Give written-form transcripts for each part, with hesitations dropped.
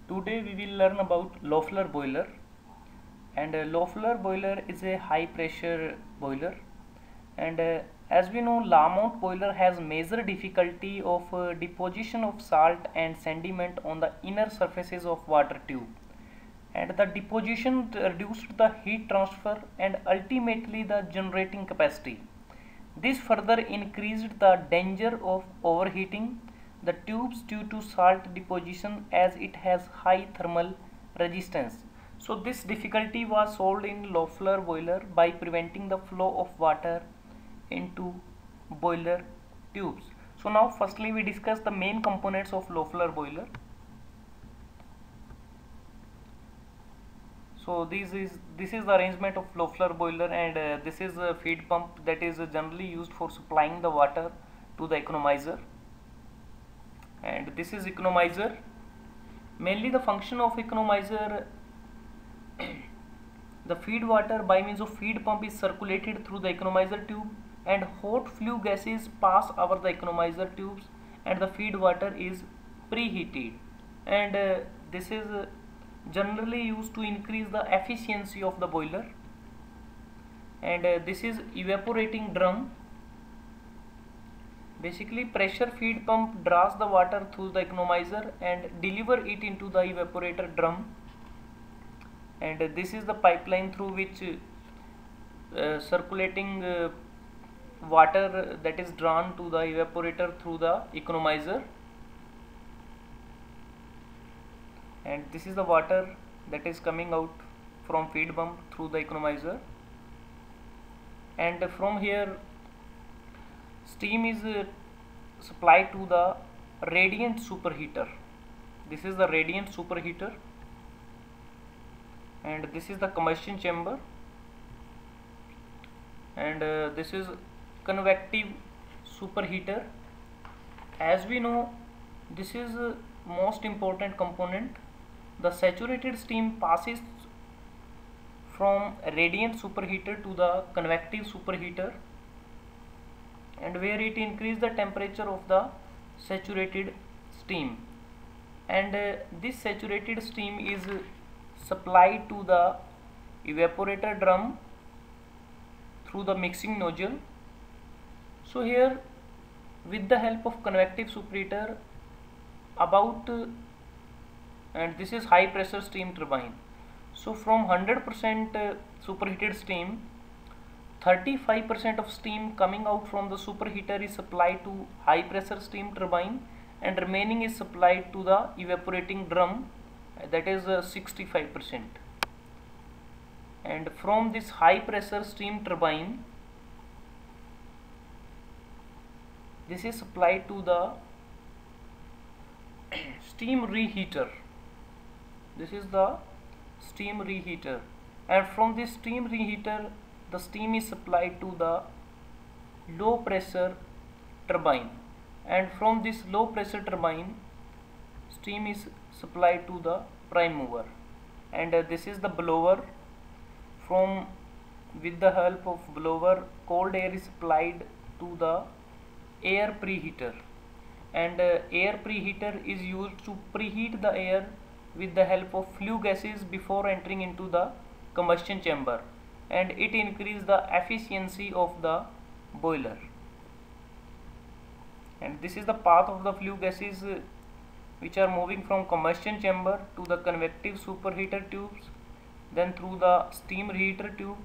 Today we will learn about Loeffler boiler, and Loeffler boiler is a high pressure boiler, and as we know, Lamont boiler has major difficulty of deposition of salt and sediment on the inner surfaces of water tube, and the deposition reduced the heat transfer and ultimately the generating capacity. This further increased the danger of overheating the tubes due to salt deposition as it has high thermal resistance. So this difficulty was solved in Loeffler boiler by preventing the flow of water into boiler tubes. So now firstly we discuss the main components of Loeffler boiler. So this is the arrangement of Loeffler boiler, and this is a feed pump that is generally used for supplying the water to the economizer, and this is economizer. Mainly the function of economizer, the feed water by means of feed pump is circulated through the economizer tube, and hot flue gases pass over the economizer tubes, and the feed water is preheated, and this is generally used to increase the efficiency of the boiler. And this is evaporating drum. Basically pressure feed pump draws the water through the economizer and deliver it into the evaporator drum, and this is the pipeline through which circulating water that is drawn to the evaporator through the economizer, and this is the water that is coming out from feed pump through the economizer. And from here steam is supplied to the radiant superheater. This is the radiant superheater, and this is the combustion chamber, and this is convective superheater. As we know, this is most important component. The saturated steam passes from radiant superheater to the convective superheater, and where it increases the temperature of the saturated steam, and this saturated steam is supplied to the evaporator drum through the mixing nozzle. So here with the help of convective superheater and this is high pressure steam turbine. So from 100% superheated steam, 35% of steam coming out from the superheater is supplied to high pressure steam turbine, and remaining is supplied to the evaporating drum, that is 65%. And from this high pressure steam turbine, this is supplied to the steam reheater. This is the steam reheater, and from this steam reheater the steam is supplied to the low pressure turbine, and from this low pressure turbine steam is supplied to the prime mover, and this is the blower. From with the help of blower, cold air is supplied to the air preheater, and air preheater is used to preheat the air with the help of flue gases before entering into the combustion chamber, and it increases the efficiency of the boiler. And this is the path of the flue gases which are moving from combustion chamber to the convective superheater tubes, then through the steam reheater tube,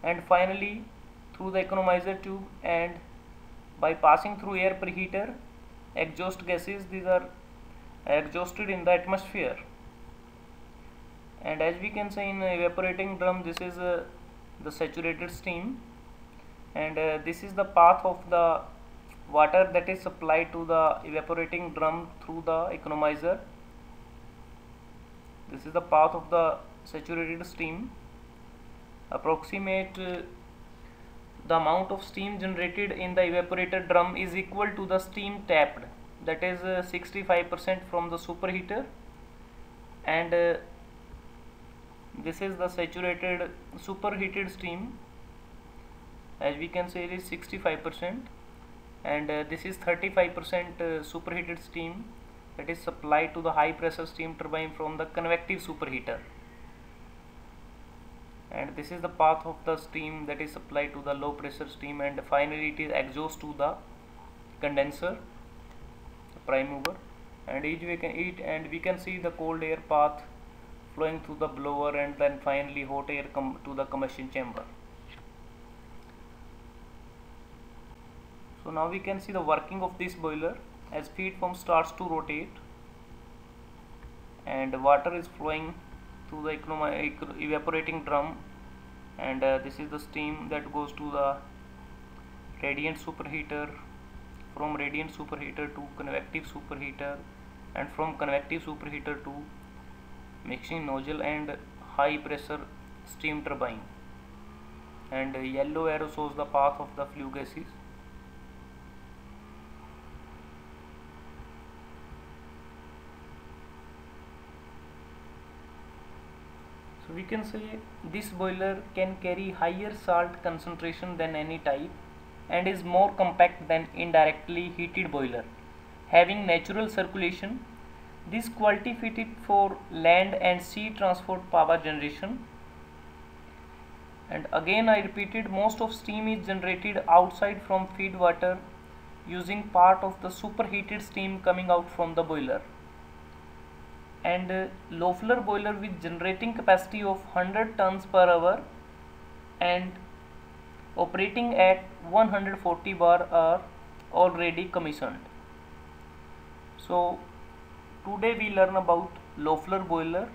and finally through the economizer tube, and by passing through air preheater, exhaust gases, these are exhausted in the atmosphere. And as we can say in evaporating drum, this is the saturated steam, and this is the path of the water that is supplied to the evaporating drum through the economizer. This is the path of the saturated steam. Approximate the amount of steam generated in the evaporator drum is equal to the steam tapped, that is 65% from the superheater, and this is the saturated superheated steam. As we can say, it is 65%, and this is 35% superheated steam that is supplied to the high pressure steam turbine from the convective superheater, and this is the path of the steam that is supplied to the low pressure steam, and finally it is exhaust to the condenser, the prime mover, and we can see the cold air path flowing through the blower, and then finally hot air come to the combustion chamber. So now we can see the working of this boiler. As feed pump starts to rotate and water is flowing through the evaporating drum, and this is the steam that goes to the radiant superheater, from radiant superheater to convective superheater, and from convective superheater to mixing nozzle and high pressure steam turbine, and yellow arrow shows the path of the flue gases. So we can say this boiler can carry higher salt concentration than any type and is more compact than indirectly heated boiler, having natural circulation. This quality fitted for land and sea transport power generation. And again I repeated, most of steam is generated outside from feed water using part of the superheated steam coming out from the boiler. And Loeffler boiler with generating capacity of 100 tons per hour and operating at 140 bar are already commissioned. So today we learn about Loeffler boiler,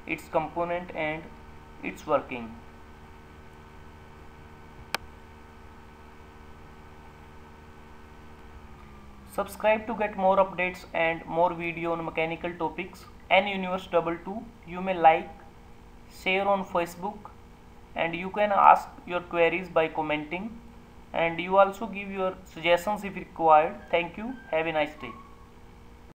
its component and its working. Subscribe to get more updates and more video on mechanical topics. Universe 22. You may like, share on Facebook, and you can ask your queries by commenting, and you also give your suggestions if required. Thank you. Have a nice day.